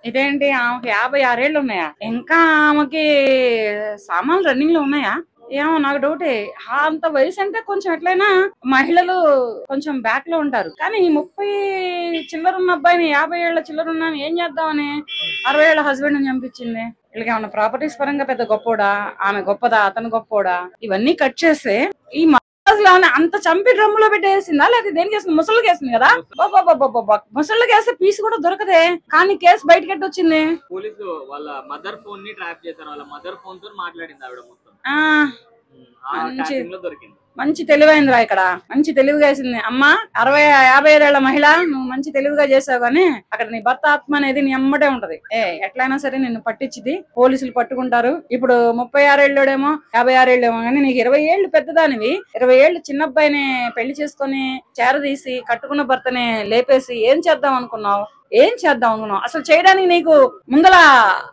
ఇదేంటి ఆమెకి 56 ఏళ్ళు ఉన్నాయా? ఇంకా ఆమెకి సామాన్లు రన్నింగ్ లో ఉన్నాయా? ఏమో నాకు డౌటే. అంత వయసు అంటే కొంచెం ఎట్లయినా మహిళలు కొంచెం బ్యాక్ లో ఉంటారు. కానీ 30 చిల్లరున్న అబ్బాయిని 50 ఏళ్ల చిల్లరున్న ఏం చేద్దామని 60 ఏళ్ల హస్బెండ్ చంపించింది. వీళ్ళకి ఏమన్నా ప్రాపర్టీస్ పరంగా పెద్ద గొప్పోడా, ఆమె గొప్పదా, అతను గొప్పోడా? ఇవన్నీ కట్ చేస్తే ఈ అంత చంపి డ్రమ్ములో పెట్టేసిందా లేదా దేనికి వేసింది? ముసలికి వేసింది కదా. ముసలికి వేస్తే పీస్ కూడా దొరకదే. కానీ కేసు బయటకి ఎట్టు వచ్చింది? పోలీసులు వాళ్ళ మదర్ ఫోన్ ని ట్రాప్ చేశారు. వాళ్ళ మదర్ ఫోన్ తో మాట్లాడింది ఆవిడ మొత్తం. దొరికింది. మంచి తెలివైందిరా ఇక్కడ. మంచి తెలివిగా వేసింది. అమ్మా 50 ఏళ్ల మహిళ, నువ్వు మంచి తెలివిగా చేసావు కానీ అక్కడ నీ భర్త ఆత్మ అనేది నీ అమ్మటే ఉంటది. ఎట్లయినా సరే నిన్ను పట్టించింది, పోలీసులు పట్టుకుంటారు. ఇప్పుడు 36 ఏళ్ళోడేమో 56 ఏళ్ళేమో కానీ నీకు 20 ఏళ్ళు పెద్దదానివి. 20 ఏళ్ళు చిన్న అబ్బాయిని పెళ్లి చేసుకుని చేరదీసి కట్టుకున్న భర్తని లేపేసి ఏం చేద్దాం అనుకున్నావు? అసలు చేయడానికి నీకు ముందల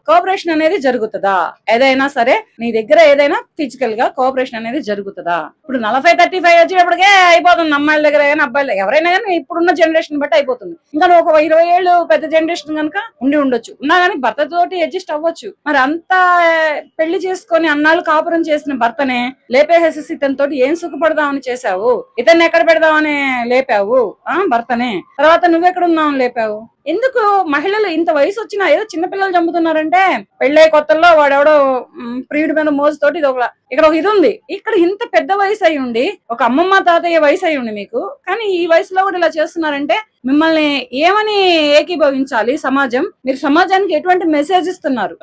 కోఆపరేషన్ అనేది జరుగుతుందా? ఏదైనా సరే నీ దగ్గర ఏదైనా ఫిజికల్ గా కోఆపరేషన్ అనేది జరుగుతుందా? ఇప్పుడు 40-35 వచ్చేటప్పటికే అయిపోతుంది. అమ్మాయిల దగ్గర కానీ అబ్బాయిల ఎవరైనా కానీ ఇప్పుడున్న జనరేషన్ బట్టి అయిపోతుంది. ఇంకా నువ్వు ఒక 20 ఏళ్ళు పెద్ద జనరేషన్ కనుక ఉండొచ్చు, ఉన్నా కానీ భర్తతోటి అడ్జస్ట్ అవ్వచ్చు. మరి అంతా పెళ్లి చేసుకొని అన్నాళ్ళు కాపురం చేసిన భర్తనే లేపేసేసి ఇతనితోటి ఏం సుఖపడదామని చేశావు? ఇతన్ని ఎక్కడ పెడదామని లేపావు భర్తనే? తర్వాత నువ్వెక్కడ ఉన్నావని లేపావు? ఎందుకు మహిళలు ఇంత వయసు వచ్చినా ఏదో చిన్నపిల్లలు చంపుతున్నారంటే పెళ్ళై కొత్తల్లో వాడెవడో ప్రియుడి మీద మోజుతోటి ఇక్కడ ఒక ఇది ఉంది. ఇక్కడ ఇంత పెద్ద వయసు అయి ఉండి, ఒక అమ్మమ్మ తాతయ్య వయసు అయి ఉండి మీకు, కానీ ఈ వయసులో కూడా ఇలా చేస్తున్నారంటే మిమ్మల్ని ఏమని ఏకీభవించాలి సమాజం? మీరు సమాజానికి ఎటువంటి మెసేజ్ ఇస్తున్నారు?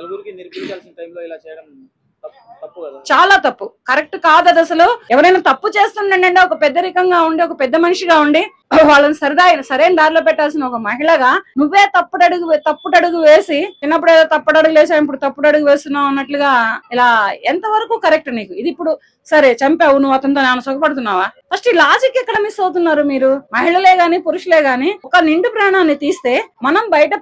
చాలా తప్పు, కరెక్ట్ కాదు అది. అసలు ఎవరైనా తప్పు చేస్తుండండి ఒక పెద్దరికంగా ఉండి, ఒక పెద్ద మనిషిగా ఉండి వాళ్ళని సరైన దారిలో పెట్టాల్సిన ఒక మహిళగా నువ్వే తప్పుడడుగు వేసి, చిన్నప్పుడు ఏదో తప్పుడడుగు వేసావు, ఇప్పుడు తప్పుడడుగు వేస్తున్నావు అన్నట్లుగా ఇలా ఎంతవరకు కరెక్ట్ నీకు ఇది? ఇప్పుడు సరే చంపావు, నువ్వు అతనితో నేను సుఖపడుతున్నావా? ఫస్ట్ ఈ లాజిక్ ఎక్కడ మిస్ అవుతున్నారు మీరు? మహిళలే గాని పురుషులే గాని ఒక నిండు ప్రాణాన్ని తీస్తే మనం బయట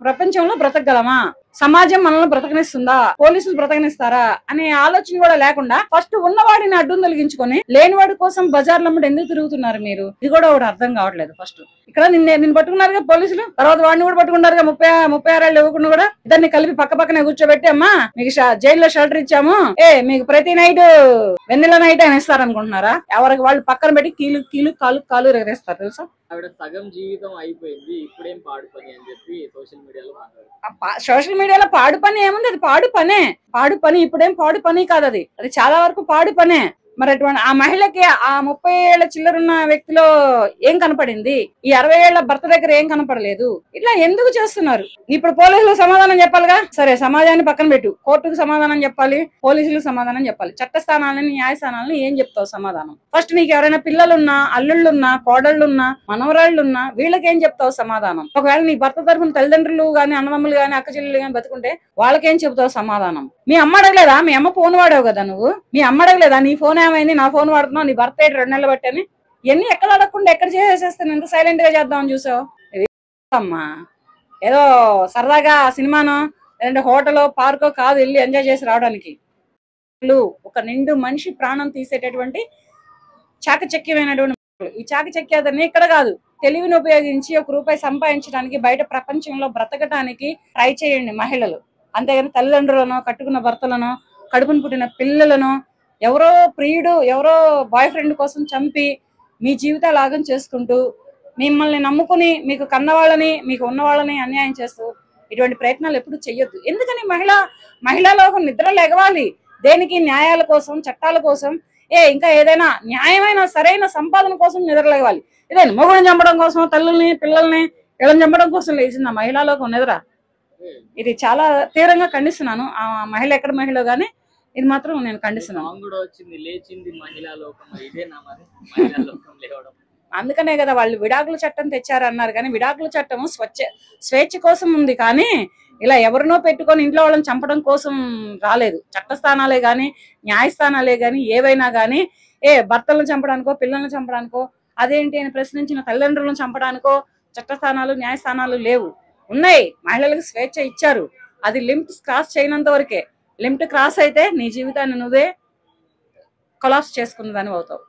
ప్రపంచంలో బ్రతకగలమా? సమాజం మనల్ని బ్రతకనిస్తుందా? పోలీసులు బ్రతకనిస్తారా అనే ఆలోచన కూడా లేకుండా ఫస్ట్ ఉన్నవాడిని అడ్డం తొలగించుకొని లేనివాడి కోసం బజార్లమ్మడి ఎందుకు తిరుగుతున్నారు మీరు? ఇది కూడా ఒకటి అర్థం కావట్లేదు. ఫస్ట్ ఇక్కడ నిన్ను పట్టుకున్నారుగా పోలీసులు, తర్వాత వాడిని కూడా పట్టుకున్నారుగా. 36 ఏళ్ళు ఇవ్వకుండా కూడా ఇద్దరిని కలిపి పక్కనే కూర్చోబెట్టి, అమ్మా మీకు జైల్లో షెల్టర్ ఇచ్చాము, మీకు ప్రతి నైట్ వెన్నెల నైట్ అని ఇస్తారనుకుంటున్నారా? ఎవరికి వాళ్ళు పక్కన పెట్టి కీలు కాలు ఎగరేస్తారు తెలుసా? ఆవిడ సగం జీవితం అయిపోయింది, ఇప్పుడేం పాడు పని అని చెప్పి సోషల్ మీడియాలో సోషల్ మీడియాలో పాడు పని ఏముంది? అది పాడు పని. ఇప్పుడేం పాడు పని కాదు, అది చాలా వరకు పాడు పనే. మరి అటువంటి ఆ మహిళకి ఆ 30 ఏళ్ల చిల్లరున్న వ్యక్తిలో ఏం కనపడింది? ఈ 60 ఏళ్ల భర్త దగ్గర ఏం కనపడలేదు? ఇట్లా ఎందుకు చేస్తున్నారు? ఇప్పుడు పోలీసులు సమాధానం చెప్పాలిగా. సరే సమాజాన్ని పక్కన పెట్టు, కోర్టుకు సమాధానం చెప్పాలి, పోలీసులకు సమాధానం చెప్పాలి. చట్టస్థానాలని న్యాయస్థానాలని ఏం చెప్తావు సమాధానం? ఫస్ట్ నీకు ఎవరైనా పిల్లలున్నా, అల్లుళ్ళున్నా, కోడళ్లున్నా, మనవరాళ్లున్నా వీళ్ళకేం చెప్తావు సమాధానం? ఒకవేళ నీ భర్త తరఫున తల్లిదండ్రులు గాని, అన్నదమ్ములు గాని, అక్క చెల్లెలు గాని బతుకుంటే వాళ్ళకేం చెప్తావు సమాధానం? మీ అమ్మ అడగలేదా? మీ అమ్మ ఫోన్ వాడావు కదా నువ్వు, మీ అమ్మ అడగలేదా నీ ఫోన్ ఏమైంది, నా ఫోన్ వాడుతున్నావు, నీ భర్త 2 నెలలు బట్టని? ఇవన్నీ ఎక్కడ అడగకుండా ఎక్కడ చేసేస్తాను, ఎంత సైలెంట్ గా చేద్దామని చూసావు? అమ్మా ఏదో సరదాగా సినిమానో లేదంటే హోటలో పార్కో కాదు వెళ్ళి ఎంజాయ్ చేసి రావడానికి. ఒక నిండు మనిషి ప్రాణం తీసేటటువంటి చాకచక్యమైనటువంటి ఈ చాకచక్యాన్ని ఇక్కడ కాదు, తెలివిని ఉపయోగించి 1 రూపాయి సంపాదించడానికి బయట ప్రపంచంలో బ్రతకడానికి ట్రై చేయండి మహిళలు. అంతేగాని తల్లిదండ్రులను, కట్టుకున్న భర్తలను, కడుపును పుట్టిన పిల్లలను ఎవరో ప్రియుడు, ఎవరో బాయ్ ఫ్రెండ్ కోసం చంపి మీ జీవితాలు ఆగం చేసుకుంటూ, మిమ్మల్ని నమ్ముకుని మీకు కన్నవాళ్ళని, మీకు ఉన్న వాళ్ళని అన్యాయం చేస్తూ ఇటువంటి ప్రయత్నాలు ఎప్పుడు చెయ్యొద్దు. ఎందుకని మహిళలో ఒక నిద్ర లెగవాలి. దేనికి? న్యాయాల కోసం, చట్టాల కోసం, ఇంకా ఏదైనా న్యాయమైన సరైన సంపాదన కోసం నిద్ర లెగవాలి. ఇదేనా మొగుడిని చంపడం కోసం, తల్లుల్ని పిల్లల్ని ఇళ్ళని చంపడం కోసం లేచిందా మహిళలోకి నిద్ర? ఇది చాలా తీవ్రంగా ఖండిస్తున్నాను. ఆ మహిళ ఎక్కడ మహిళ గానీ ఇది మాత్రం నేను ఖండిస్తున్నాను. అందుకనే కదా వాళ్ళు విడాకుల చట్టం తెచ్చారన్నారు. కానీ విడాకుల చట్టం స్వేచ్ఛ కోసం ఉంది, కానీ ఇలా ఎవరినో పెట్టుకొని ఇంట్లో వాళ్ళని చంపడం కోసం రాలేదు. చట్టస్థానాలే గాని, న్యాయస్థానాలే గాని, ఏవైనా గాని భర్తలను చంపడానికో, పిల్లలను చంపడానికో, అదేంటి అని ప్రశ్నించిన తల్లిదండ్రులను చంపడానికో చట్టస్థానాలు, న్యాయస్థానాలు లేవు. ఉన్నాయి, మహిళలకు స్వేచ్ఛ ఇచ్చారు. అది లిమిట్ క్రాస్ చేయనంత వరకే. లిమిట్ క్రాస్ అయితే నీ జీవితాన్ని నువ్వే కొలాప్స్ చేసుకున్నదని అవుతావు.